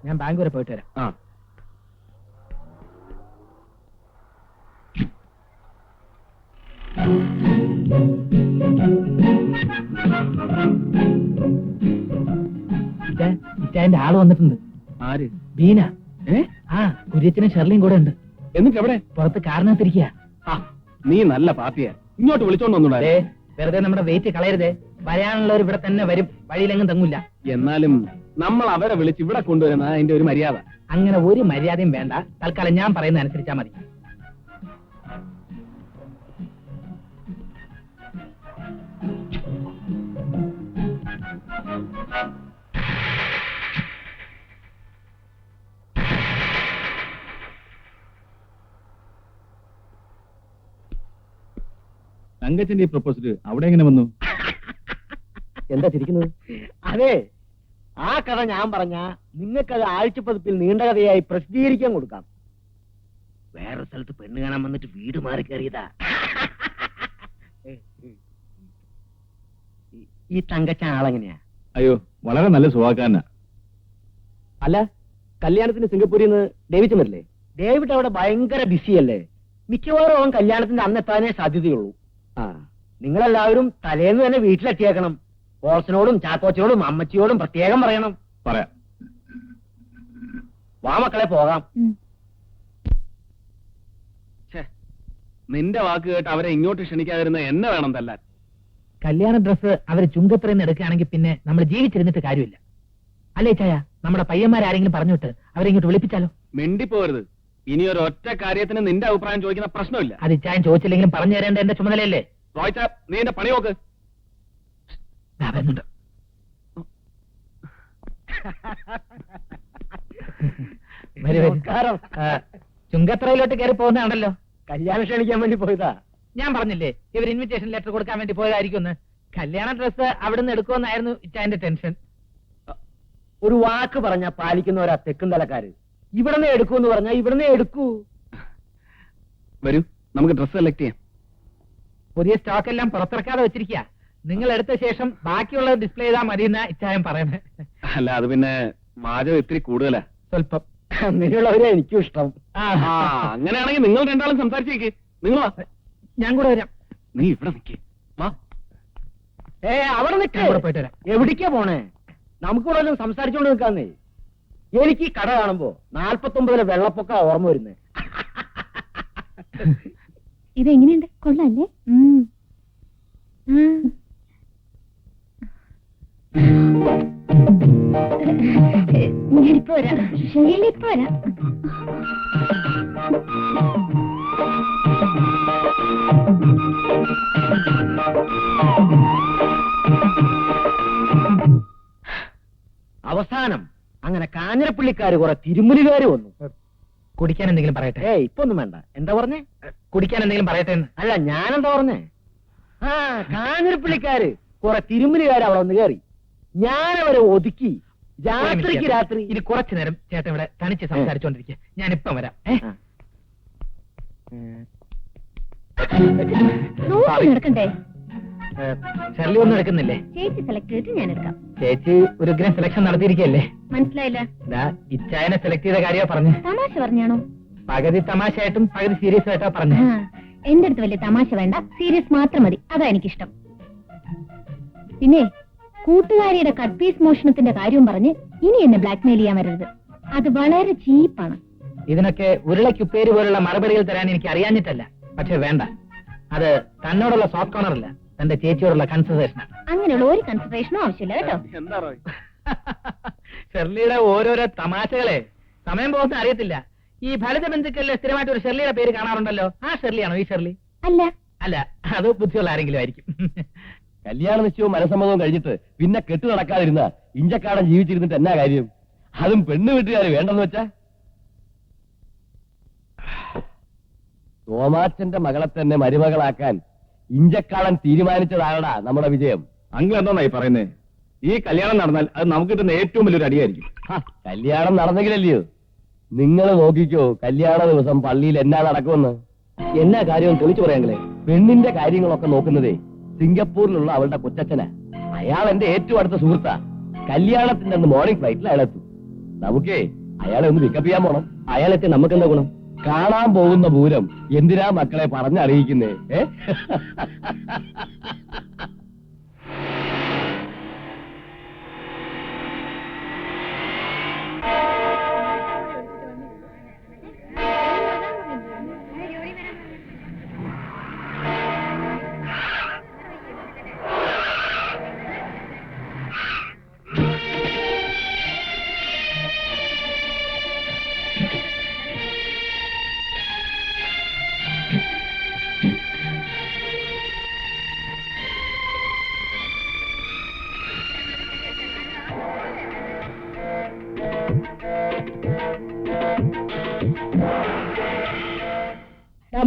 ഞാൻ ബാങ്ക് വരെ പോയിട്ട് വരാം. ഇറ്റാന്റെ ആള് വന്നിട്ടുണ്ട്. ആര്? ബീന. കുര്യച്ചനും ഷെർലിയും കൂടെ ഉണ്ട്. എന്നിട്ട് എവിടെ? പുറത്ത് കാരണത്തിരിക്കുക. നീ നല്ല പാർട്ടിയാ, ഇങ്ങോട്ട് വിളിച്ചോണ്ട് വന്നൂടെ? വെറുതെ നമ്മുടെ വെയിറ്റ് കളയരുതേ. വരാനുള്ളവർ ഇവിടെ തന്നെ വരും, വഴിയിലെങ്ങും തങ്ങൂല. എന്നാലും നമ്മൾ അവരെ വിളിച്ച് ഇവിടെ കൊണ്ടുവരുന്ന അതിന്റെ ഒരു മര്യാദ. അങ്ങനെ ഒരു മര്യാദയും വേണ്ട. തൽക്കാലം ഞാൻ പറയുന്ന അനുസരിച്ചാ മതി. തങ്കച്ചന്റെ ഈ പ്രപ്പോസൽ അവിടെ എങ്ങനെ വന്നു? എന്താ ചിരിക്കുന്നത്? അതെ, ആ കഥ ഞാൻ പറഞ്ഞ നിങ്ങൾക്കത് ആഴ്ചപ്പതിപ്പിൽ നീണ്ട കഥയായി പ്രസിദ്ധീകരിക്കാൻ കൊടുക്കാം. വേറെ സ്ഥലത്ത് പെണ്ണ് കാണാൻ വന്നിട്ട് വീട് മാറി കയറിയതാ. ഈ തങ്കച്ച ആളെങ്ങനെയാ? അയ്യോ, വളരെ നല്ല സ്വഭാവക്കാരനാ. അല്ല, കല്യാണത്തിന് സിംഗപ്പൂരിൽ നിന്ന് ഡേവിഡ് വരില്ലേ? ഡേവിഡ് അവിടെ ഭയങ്കര ബിസിയല്ലേ. മിക്കവാറും അവൻ കല്യാണത്തിന്റെ അന്ന് എത്താനേ സാധ്യതയുള്ളൂ. നിങ്ങളെല്ലാവരും തലേന്ന് തന്നെ വീട്ടിലെത്തിയേക്കണം. ബോസിനോടും ചാക്കോച്ചനോടും അമ്മച്ചിയോടും പ്രത്യേകം പറയണം. പറയാം. വാ മക്കളെ, പോകാം. നിന്റെ വാക്ക് കേട്ട് അവരെ ഇങ്ങോട്ട് ക്ഷണിക്കാതിരുന്ന എന്നെ വേണം തല്ലാൻ. കല്യാണ ഡ്രസ്സ് അവര് ചുങ്കത്രയിൽ എടുക്കുകയാണെങ്കിൽ പിന്നെ നമ്മൾ ജീവിച്ചിരുന്നിട്ട് കാര്യമില്ല. അല്ലേ ചായ? നമ്മുടെ പയ്യന്മാരാരെങ്കിലും പറഞ്ഞിട്ട് അവരെ ഇങ്ങോട്ട് വിളിപ്പിച്ചാലോ? മിണ്ടിപ്പോരുത്. ഇനി ഒരു ഒറ്റ കാര്യത്തിന് നിന്റെ അഭിപ്രായം ചോദിക്കുന്ന പ്രശ്നമില്ല. അത് ചായൻ ചോദിച്ചില്ലെങ്കിലും പറഞ്ഞു തരേണ്ട എന്റെ ചുമതലയല്ലേ? റോയ്ച്ച, നീ എന്റെ പണി നോക്ക്. വരുന്നുണ്ട്. ചുങ്കത്രയിലോട്ട് കയറി പോകുന്നതാണല്ലോ. കല്യാണം ക്ഷണിക്കാൻ വേണ്ടി പോയതാ. ഞാൻ പറഞ്ഞില്ലേ ഇവർ ഇൻവിറ്റേഷൻ ലെറ്റർ കൊടുക്കാൻ വേണ്ടി പോയതായിരിക്കും. കല്യാണ ഡ്രസ്സ് അവിടുന്ന് എടുക്കുമെന്നായിരുന്നു ഇച്ചാന്റെ ടെൻഷൻ. ഒരു വാക്ക് പറഞ്ഞ പാലിക്കുന്നവരാ തെക്കും തലക്കാര്. ഇവിടുന്ന് എടുക്കൂന്ന് പറഞ്ഞാ ഇവിടുന്ന് എടുക്കൂ. വരൂ, നമുക്ക് ഡ്രസ്സ് സെലക്ട് ചെയ്യാം. പുതിയ സ്റ്റോക്ക് എല്ലാം പുറത്തിറക്കാതെ വെച്ചിരിക്കുക. നിങ്ങൾ എടുത്ത ശേഷം ബാക്കിയുള്ളത് ഡിസ്പ്ലേ ചെയ്താൽ മതി എന്നാ ഇച്ചായം പറയുന്നത്. അല്ല, അത് പിന്നെ മാജം ഇത്തിരി കൂടുതലാ. സ്വല്പം. അങ്ങനെയുള്ളവരെ എനിക്കും ഇഷ്ടം. അങ്ങനെയാണെങ്കിൽ നിങ്ങൾ രണ്ടാളും സംസാരിച്ചേക്ക്. നിങ്ങൾ ഞാൻ കൂടെ വരാം. നീ ഇവിടെ നിൽക്കേ. അവിടെ നിൽക്കാൻ പോയിട്ട് വരാം. എവിടേക്കാ പോണേ? നമുക്കിവിടെ വല്ലതും സംസാരിച്ചോണ്ട് നിൽക്കാന്നേ. എനിക്ക് ഈ കട കാണുമ്പോ 49 വെള്ളപ്പൊക്ക ഓർമ്മ വരുന്നേ. ഇതെങ്ങനെയുണ്ട്? കൊള്ളാല്ലേ? ഞാനിപ്പോ വരാം. ശൈലിപ്പോ വരാം. അവസാനം അങ്ങനെ കാഞ്ഞിരപ്പള്ളിക്കാര് കുറെ തിരുമുലുകാര് വന്നു. കുടിക്കാൻ എന്തെങ്കിലും പറയട്ടെ? ഇപ്പൊ ഒന്നും വേണ്ട. എന്താ പറഞ്ഞേ? കുടിക്കാൻ എന്തെങ്കിലും പറയട്ടെ? അല്ല, ഞാനെന്താ പറഞ്ഞേ? കാഞ്ഞിരപ്പള്ളിക്കാര് കുറെ തിരുമുലുകാര് അവിടെ വന്ന് കയറി. ഞാനവരെ ഒതുക്കി. രാത്രിക്ക് രാത്രി. ഇനി കുറച്ചു നേരം ചേട്ടൻ ഇവിടെ തനിച്ച് സംസാരിച്ചോണ്ടിരിക്കുക. ഞാനിപ്പം വരാം. എടുക്കണ്ടേ? ഷെർലി ഒന്നും എടുക്കുന്നില്ലേ? ചേച്ചി സെലക്ട് ചെയ്തിട്ട് ഞാൻ എടുക്കാം. ചേച്ചി ഒരു ഗ്രാൻഡ് സെലക്ഷൻ നടത്തിയിരിക്കല്ലേ? മനസ്സിലായില്ല. ഇച്ചായനെ സെലക്ട് ചെയ്ത കാര്യമാ പറഞ്ഞു. തമാശ പറഞ്ഞാണോ? പകുതി തമാശയായിട്ടും പകുതി സീരിയസ് ആയിട്ടാ പറഞ്ഞു. എന്റെ അടുത്ത് വലിയ തമാശ വേണ്ട, സീരിയസ് മാത്രം മതി. അതാ എനിക്കിഷ്ടം. പിന്നെ കൂട്ടുകാരിയുടെ കട്ട് പീസ് മോഷണത്തിന്റെ കാര്യവും പറഞ്ഞ് ഇനി എന്നെ ബ്ലാക്ക്മെയിൽ ചെയ്യാൻ വരരുത്. അത് വളരെ ചീപ്പാണ്. ഇതിനൊക്കെ ഉരുളക്കുപ്പേര് പോലുള്ള മറുപടികൾ തരാൻ എനിക്ക് അറിയാഞ്ഞിട്ടല്ല. പക്ഷെ വേണ്ട, അത് തന്നോടുള്ള സോഫ്റ്റ് കോർണർ അല്ല, തന്റെ ചേച്ചിയോടുള്ള കൺസിഡറേഷനാണ്. അങ്ങനെയുള്ള ഒരു കൺസിഡറേഷനും ആവശ്യമില്ല കേട്ടോ. ഷെർലിയുടെ ഓരോരോ തമാശകളെ സമയം പോകുന്ന അറിയത്തില്ല. ഈ ഫലിത ബന്ധുക്കളിൽ സ്ഥിരമായിട്ട് ഒരു ഷെർലിയുടെ പേര് കാണാറുണ്ടല്ലോ. ആ ഷെർലിയാണോ ഈ ഷെർലി? അല്ല അല്ല, അത് ബുദ്ധിയുള്ള ആരെങ്കിലും ആയിരിക്കും. കല്യാണ നിശ്ചയവും മനസ്സമ്മതവും കഴിഞ്ഞിട്ട് പിന്നെ കെട്ടു നടക്കാതിരുന്ന ഇഞ്ചക്കാടൻ ജീവിച്ചിരുന്നിട്ട് എന്നാ കാര്യം? അതും പെണ്ണ് വീട്ടുകാര് വേണ്ടെന്ന് വെച്ചാ. തോമാച്ചന്റെ മകളെ തന്നെ മരുമകളാക്കാൻ ഇഞ്ചക്കാടൻ തീരുമാനിച്ചതാണടാ നമ്മുടെ വിജയം. അങ്ങൾ എന്തായി പറയുന്നേ? ഈ കല്യാണം നടന്നാൽ അത് നമുക്ക് കിട്ടുന്ന ഏറ്റവും വലിയൊരു അടിയായിരിക്കും. കല്യാണം നടന്നെങ്കിലല്ലയോ? നിങ്ങൾ നോക്കിക്കോ, കല്യാണ ദിവസം പള്ളിയിൽ എന്നാ നടക്കുമെന്ന്. എന്നാ കാര്യം തെളിച്ചു പറയാങ്ങളെ? പെണ്ണിന്റെ കാര്യങ്ങളൊക്കെ നോക്കുന്നതേ സിംഗപ്പൂരിലുള്ള അവളുടെ കൊച്ചച്ഛനാ. അയാൾ എന്റെ ഏറ്റവും അടുത്ത സുഹൃത്താ. കല്യാണത്തിന്റെ അന്ന് മോർണിംഗ് ഫ്ലൈറ്റിൽ അയാളെത്തും. നമുക്കേ അയാളെ ഒന്ന് പിക്കപ്പ് ചെയ്യാൻ പോണം. അയാളൊക്കെ നമുക്കെന്താ ഗുണം? കാണാൻ പോകുന്ന പൂരം എന്തിനാ മക്കളെ പറഞ്ഞറിയിക്കുന്നേ?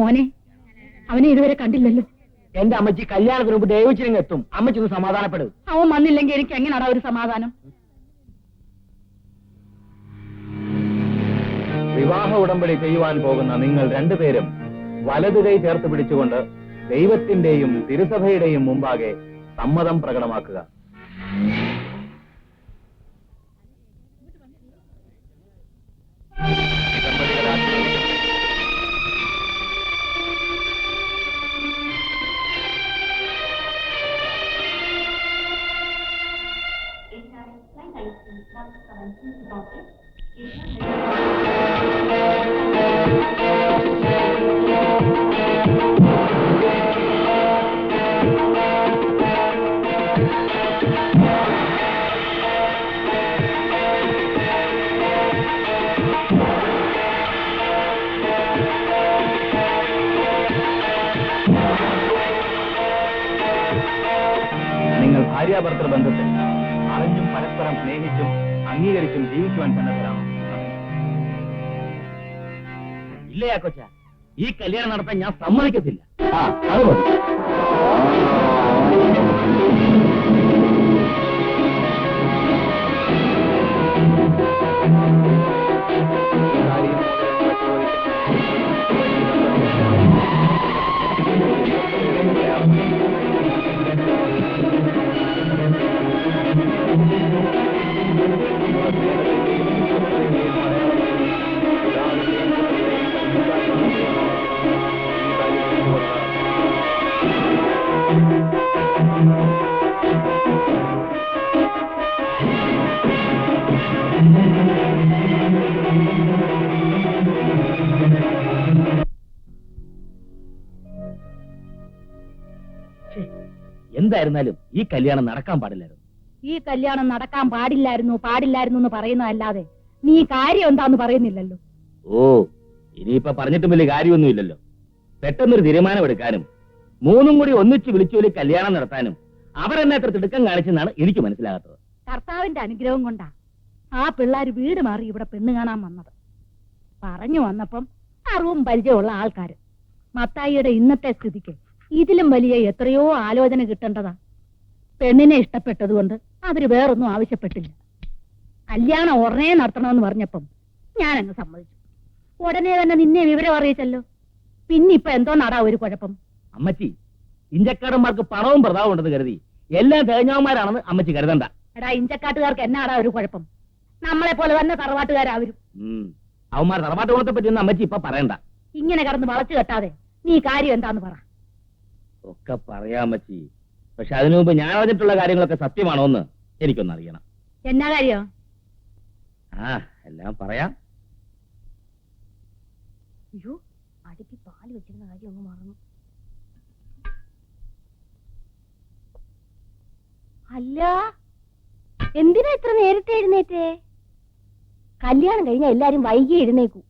മോനെ, അവനെ ഇതുവരെ കണ്ടില്ലല്ലോ. എന്റെ അമ്മച്ചി കല്യാണത്തിന് മുമ്പ് ദൈവച്ചിരിങ്ങ് എത്തും. അമ്മച്ചി ഒന്ന് സമാധാനപ്പെടും. അവൻ വന്നില്ലെങ്കിൽ എനിക്ക് എങ്ങനെയാടാ ഒരു സമാധാനം? വിവാഹ ഉടമ്പടി ചെയ്യുവാൻ പോകുന്ന നിങ്ങൾ രണ്ടുപേരും വലതു കൈ ചേർത്ത് പിടിച്ചുകൊണ്ട് ദൈവത്തിന്റെയും തിരുസഭയുടെയും മുമ്പാകെ സമ്മതം പ്രകടമാക്കുക. നിങ്ങൾ ഭാര്യാഭർത്തൃ ബന്ധത്തിൽ അറിഞ്ഞും പരസ്പരം സ്നേഹിച്ചും അംഗീകരിച്ചും ജീവിക്കുവാൻ സന്നദ്ധരാണ്. ഇല്ലയാ കൊച്ച, ഈ കല്യാണം നടത്താൻ ഞാൻ സമ്മതിക്കത്തില്ല. അത് മതി. എന്തായിരുന്നാലും ഈ കല്യാണം നടക്കാൻ പാടില്ലായിരുന്നു. ഈ കല്യാണം നടക്കാൻ പാടില്ലായിരുന്നു എന്ന് പറയുന്നതല്ലാതെ നീ കാര്യം എന്താന്ന് പറയുന്നില്ലല്ലോ. ഓ, ഇനിയിപ്പൊ പറഞ്ഞിട്ടും വലിയ കാര്യമൊന്നുമില്ലല്ലോ. പെട്ടെന്നൊരു തീരുമാനമെടുക്കാനും മൂന്നും കൂടി ഒന്നിച്ച് വിളിച്ചുപോലി കല്യാണം നടത്താനും അവരെന്നെ എത്ര തിടുക്കം കാണിച്ചെന്നാണ് എനിക്ക് മനസ്സിലാകാത്തത്. കർത്താവിന്റെ അനുഗ്രഹം കൊണ്ടാ ആ പിള്ളേര് വീട് മാറി ഇവിടെ പെണ്ണ് കാണാൻ വന്നത്. പറഞ്ഞു വന്നപ്പം അറിവും പരിചയമുള്ള ആൾക്കാര്. മത്തായിയുടെ ഇന്നത്തെ സ്ഥിതിക്ക് ഇതിലും വലിയ എത്രയോ ആലോചന കിട്ടേണ്ടതാ. പെണ്ണിനെ ഇഷ്ടപ്പെട്ടതുകൊണ്ട് അവര് വേറൊന്നും ആവശ്യപ്പെട്ടില്ല. കല്യാണം ഉടനെ നടത്തണമെന്ന് പറഞ്ഞപ്പം ഞാനങ്ങ് സമ്മതിച്ചു. ഉടനെ തന്നെ നിന്നെ വിവരം അറിയിച്ചല്ലോ. പിന്നിപ്പൊ എന്തോ നടാ ഒരു കുഴപ്പം? അമ്മച്ചി, ഇഞ്ചക്കാരന്മാർക്ക് പണവും പ്രതാപം ഉണ്ടെന്ന് കരുതി എല്ലാം തേഞ്ഞവന്മാരാണെന്ന് അമ്മച്ചി കരുതണ്ട. എടാ, ഇഞ്ചക്കാട്ടുകാർക്ക് എന്നാടാ ഒരു കുഴപ്പം? നമ്മളെ പോലെ തന്നെ തറവാട്ടുകാരാവരും. അവന്മാർ തറവാട്ട് ഗുണത്തെ പറ്റിയൊന്നും അമ്മച്ചി ഇപ്പൊ പറയണ്ട. ഇങ്ങനെ കടന്ന് വളച്ചു കെട്ടാതെ നീ കാര്യം എന്താന്ന് പറ. ഒക്കെ പറയാമച്ചി, പക്ഷെ അതിനു മുമ്പ് ഞാൻ അറിഞ്ഞിട്ടുള്ള കാര്യങ്ങളൊക്കെ സത്യമാണോ എന്ന് എനിക്കൊന്ന് അറിയണം. എന്നാ കാര്യം? എല്ലാം പറയാം. അയ്യോ, അടുപ്പി പാല് വെച്ചിരുന്ന കാര്യം ഒന്ന് മറന്നു. അല്ല, എന്തിനാ ഇത്ര നേരത്തെ എഴുന്നേറ്റേ? കല്യാണം കഴിഞ്ഞ എല്ലാരും വൈകി എഴുന്നേക്കൂ.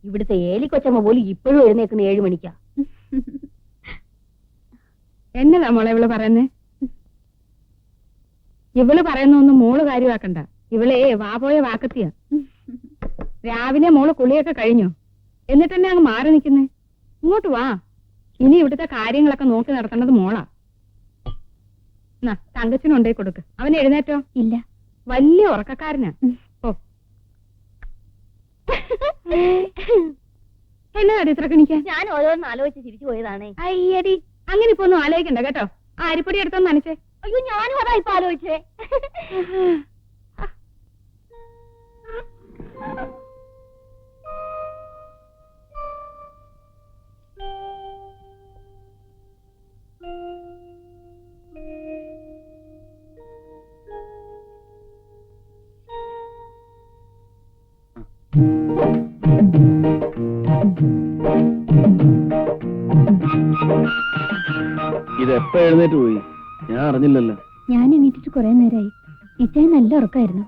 ഇവിടുത്തെ ഏലിക്കൊച്ചമ്മ പോലും ഇപ്പോഴും എഴുന്നേക്കുന്ന 7 മണിക്കാ. എന്നതാ മോളെ ഇവള് പറയുന്നേ? ഇവള് പറയുന്നൊന്നും മോള് കാര്യമാക്കണ്ട. ഇവളെ വാപോയ വാക്കത്തിയാ. രാവിലെ മോള് കുളിയൊക്കെ കഴിഞ്ഞോ? എന്നിട്ട് തന്നെ അങ്ങ് മാറി നിൽക്കുന്നേ. ഇങ്ങോട്ട് വാ. ഇനി ഇവിടുത്തെ കാര്യങ്ങളൊക്കെ നോക്കി നടത്തേണ്ടത് മോളാ. തങ്കച്ചിനുണ്ടേ കൊടുക്ക്. അവൻ എഴുന്നേറ്റോ? ഇല്ല, വലിയ ഉറക്കക്കാരനാ. ഓ, എന്നതാ ഇത്ര കണിക്കാൻ? ഞാൻ ഓരോന്ന് ആലോചിച്ച് തിരിച്ചു പോയതാണേ. അയ്യടി, അങ്ങനെ ഇപ്പൊ ഒന്നും ആലോചിക്കണ്ട കേട്ടോ. ആ അരിപ്പൊടി എടുത്തൊന്ന് നനച്ചേ. അയ്യോ, ഞാനും അതാ ഇപ്പൊ ആലോചിച്ചേ. എപ്പോ എഴുന്നേറ്റ് പോയി? ഞാൻ അറിഞ്ഞില്ലല്ലോ. ഞാൻ എണീറ്റിട്ട് കുറെ നേരമായി. ഇച്ചായ നല്ല ഉറക്കായിരുന്നു.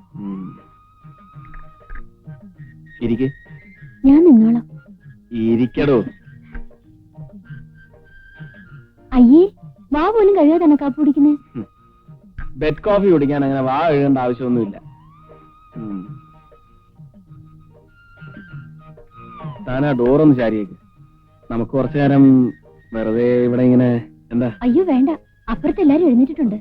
ഇരിക്കെ. ഞാൻ നിന്നോളാം. ഇരിക്കടോ. അയ്യേ, വാ പോലും കഴിയാതെ കാപ്പി കുടിക്കുന്നേ. ബെഡ് കോഫി കുടിക്കാൻ അങ്ങനെ വാ എഴുതേണ്ട ആവശ്യമൊന്നുമില്ല. താനാ ഡോറൊന്ന് ചാരിയേക്ക്. നമുക്ക് കുറച്ചു നേരം വെറുതെ ഇവിടെ ഇങ്ങനെ. എന്താ? അയ്യോ വേണ്ട, അപ്പുറത്ത് എല്ലാരും എഴുന്നേറ്റിട്ടുണ്ട്.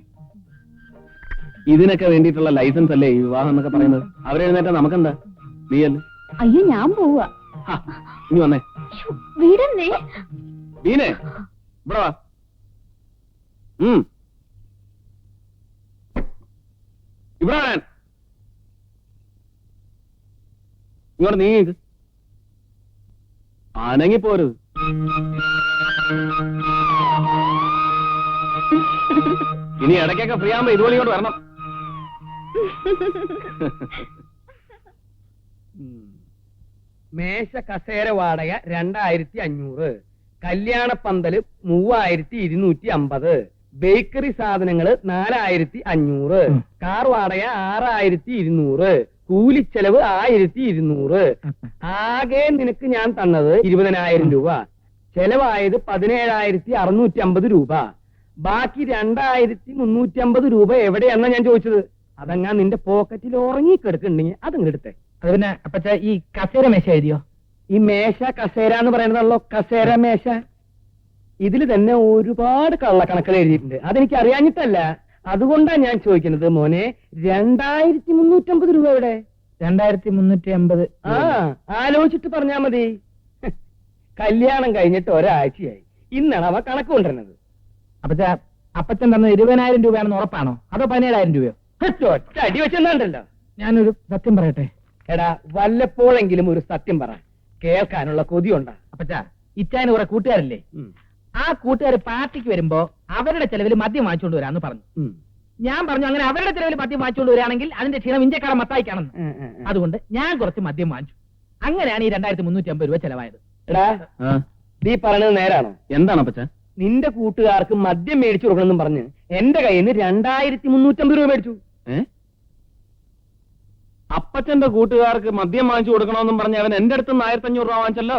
ഇതിനൊക്കെ വേണ്ടിയിട്ടുള്ള ലൈസൻസ് അല്ലേ ഈ വിവാഹം എന്നൊക്കെ പറയുന്നത്? അവരെഴുന്നേറ്റാ നമുക്കെന്താ? നീയല്ലേ? അയ്യോ ഞാൻ പോവാ. ഇനി വന്നേ. വീടന്നേ. വീണേ ഇവിടെ വാ. ഇവിടെ വരാൻ. ഇങ്ങോട്ട് നീങ്ങി. അനങ്ങിപ്പോരുത്. ഇനി ഇടയ്ക്കൊക്കെ ഫ്രീ ആകുമ്പോ ഇതുപോലെ ഇങ്ങോട്ട് വരണം. മേശ കസേര വാടക 2500, കല്യാണപ്പന്തല് 3250, ബേക്കറി സാധനങ്ങള് 4500, കാർ വാടക 6200, കൂലിച്ചെലവ് 1200. ആകെ നിനക്ക് ഞാൻ തന്നത് 20,000 രൂപ. ചെലവായത് 17,650 രൂപ. ബാക്കി 2,350 രൂപ എവിടെയാണെന്നാ ഞാൻ ചോദിച്ചത്. അതങ്ങാ നിന്റെ പോക്കറ്റിൽ ഉറങ്ങിക്കെടുക്കുന്നുണ്ടെങ്കിൽ അതങ്ങ് എടുത്തേ. അത് പിന്നെ അപ്പച്ച ഈ കസേര മേശ എഴുതിയോ? ഈ മേശ കസേര എന്ന് പറയുന്നതാണല്ലോ കസേര മേശ. ഇതിൽ തന്നെ ഒരുപാട് കള്ളക്കണക്കുകൾ എഴുതിയിട്ടുണ്ട്. അതെനിക്ക് അറിയാഞ്ഞിട്ടല്ല, അതുകൊണ്ടാ ഞാൻ ചോദിക്കുന്നത്. മോനെ, 2,350 രൂപ എവിടെ? 2,350. ആ, ആലോചിച്ചിട്ട് പറഞ്ഞാ മതി. കല്യാണം കഴിഞ്ഞിട്ട് ഒരാഴ്ചയായി. ഇന്നാണ് അവ കണക്ക് കൊണ്ടുവരുന്നത്. അപ്പച്ച അപ്പച്ചൻ തന്നത് 20,000 രൂപയാണെന്ന് ഉറപ്പാണോ അതോ 17,000 രൂപയോ? ഒറ്റ അടി വെച്ചെന്നാണ്ടല്ലോ. ഞാനൊരു സത്യം പറയട്ടെ. എടാ, വല്ലപ്പോഴെങ്കിലും ഒരു സത്യം പറ, കേൾക്കാനുള്ള കൊതിയുണ്ടാ. അപ്പച്ച ഇച്ചാന് കുറെ കൂട്ടുകാരില്ലേ? ആ കൂട്ടുകാർ പാർട്ടിക്ക് വരുമ്പോ അവരുടെ ചെലവിൽ മദ്യം വാങ്ങിച്ചുകൊണ്ട് വരാന്ന് പറഞ്ഞു. ഞാൻ പറഞ്ഞു അങ്ങനെ അവരുടെ ചെലവിൽ മദ്യം വാങ്ങിച്ചുകൊണ്ട് വരികയാണെങ്കിൽ അതിന്റെ ക്ഷീണം ഇഞ്ചക്കാടൻ മത്തായിക്കാണെന്ന്. അതുകൊണ്ട് ഞാൻ കുറച്ച് മദ്യം വാങ്ങിച്ചു. അങ്ങനെയാണ് ഈ 2,350 രൂപ ചെലവായത്. എടാ, നീ പറഞ്ഞത് നേരാണോ? എന്താണ് അപ്പച്ച? നിന്റെ കൂട്ടുകാർക്ക് മദ്യം മേടിച്ചു കൊടുക്കണമെന്നും പറഞ്ഞ് എന്റെ കയ്യിൽ നിന്ന് 2,350 രൂപ മേടിച്ചു. അപ്പച്ചന്റെ കൂട്ടുകാർക്ക് മദ്യം വാങ്ങിച്ചു കൊടുക്കണമെന്നും പറഞ്ഞ് അവൻ എന്റെ അടുത്ത് 1,500 രൂപ വാങ്ങിച്ചല്ലോ.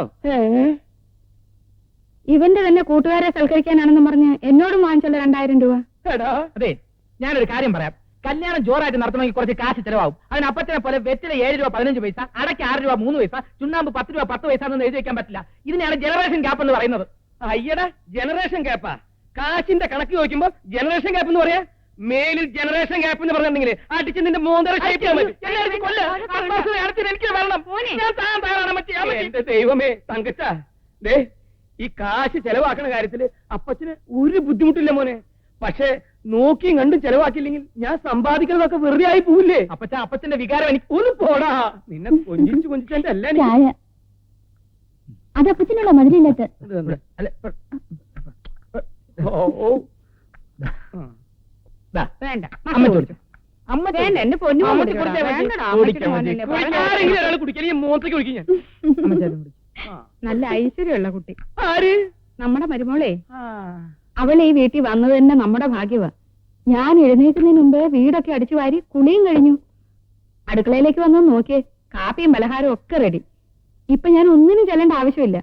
ഇവന്റെ തന്നെ കൂട്ടുകാരെ സൽക്കരിക്കാനാണെന്ന് പറഞ്ഞ് എന്നോടും വാങ്ങിച്ചല്ലോ 2,000 രൂപ. അതെ, ഞാനൊരു കാര്യം പറയാം. കല്യാണം ജോറായിട്ട് നടത്തണമെങ്കിൽ കുറച്ച് കാശ് ചെലവാകും. അതിന് അപ്പച്ചനെ പോലെ വെറ്റില 7 രൂപ 15 പൈസ, അടയ്ക്ക് 6 രൂപ 3 പൈസ, ചുണ്ണാമ്പ് 10 രൂപ 10 പൈസ എന്നൊന്നും എഴുതി വെക്കാൻ പറ്റില്ല. ഇതിനെയാണ് ജനറേഷൻ ഗ്യാപ്പ് എന്ന് പറയുന്നത്. അയ്യടാ, ജനറേഷൻ ഗ്യാപ്പാ? കാശിന്റെ കണക്ക് ചോദിക്കുമ്പോ ജനറേഷൻ ഗ്യാപ്പ് എന്ന് പറയാ? മേലിൽ ജനറേഷൻ ഗ്യാപ്പ് എന്ന് പറഞ്ഞിട്ടുണ്ടെങ്കിൽ അടിച്ച് നിന്റെ മോന്തര ഷേപ്പ് ചെയ്യാൻ പറ്റും. എന്റെ ദൈവമേ തങ്കച്ച, ദേ ഈ കാശ് ചെലവാക്കണ കാര്യത്തില് അപ്പച്ചന് ഒരു ബുദ്ധിമുട്ടില്ല മോനെ. പക്ഷെ നോക്കിയും കണ്ടും ചെലവാക്കിയില്ലെങ്കിൽ ഞാൻ സമ്പാദിക്കുന്നതൊക്കെ വെറുതെ ആയി പോവില്ലേ? അപ്പച്ചന്റെ വികാരം എനിക്ക് ഒന്ന് പോടാ. നിന്നെ കൊഞ്ചിച്ചു കൊഞ്ചിച്ചെന്റെ അല്ല. ചായ അത് അപ്പച്ചനുള്ള മധുരമില്ലാത്ത. വേണ്ട, അമ്മ ചോദിച്ചു. അമ്മ വേണ്ട, എന്റെ പൊന്നു അമ്മച്ചി കൊടുത്തേ മതി. ആരെങ്കിലും ഒരാൾ കുടിക്കാൻ മോത്തേക്ക് കുടിക്കും ഞാൻ. നല്ല ഐശ്വര്യമുള്ള കുട്ടി. ആര്? നമ്മുടെ മരുമോളെ. അവളെ ഈ വീട്ടിൽ വന്നത് തന്നെ നമ്മുടെ ഭാഗ്യവാ. ഞാൻ എഴുന്നേൽക്കുന്നതിന് മുമ്പ് വീടൊക്കെ അടിച്ചു വാരി കുളിയും കഴിഞ്ഞു. അടുക്കളയിലേക്ക് വന്ന് നോക്കിയേ, കാപ്പിയും പലഹാരവും ഒക്കെ റെഡി. ഇപ്പൊ ഞാൻ ഒന്നിനും ചെല്ലേണ്ട ആവശ്യമില്ല.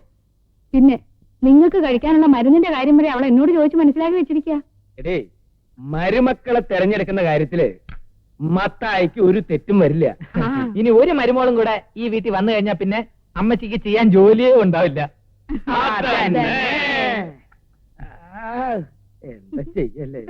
പിന്നെ നിങ്ങൾക്ക് കഴിക്കാനുള്ള മരുന്നിന്റെ കാര്യം വരെ അവൾ എന്നോട് ചോദിച്ച് മനസ്സിലാക്കി വെച്ചിരിക്കുക. എടേ, മരുമക്കളെ തെരഞ്ഞെടുക്കുന്ന കാര്യത്തില് മത്തായിക്ക് ഒരു തെറ്റും വരില്ല. ഇനി ഒരു മരുമോളും കൂടെ ഈ വീട്ടിൽ വന്നു കഴിഞ്ഞാൽ പിന്നെ അമ്മച്ചിക്ക് ചെയ്യാൻ ജോലിയേ ഉണ്ടാവില്ല. എന്താ ചെയ്യല്ലേ?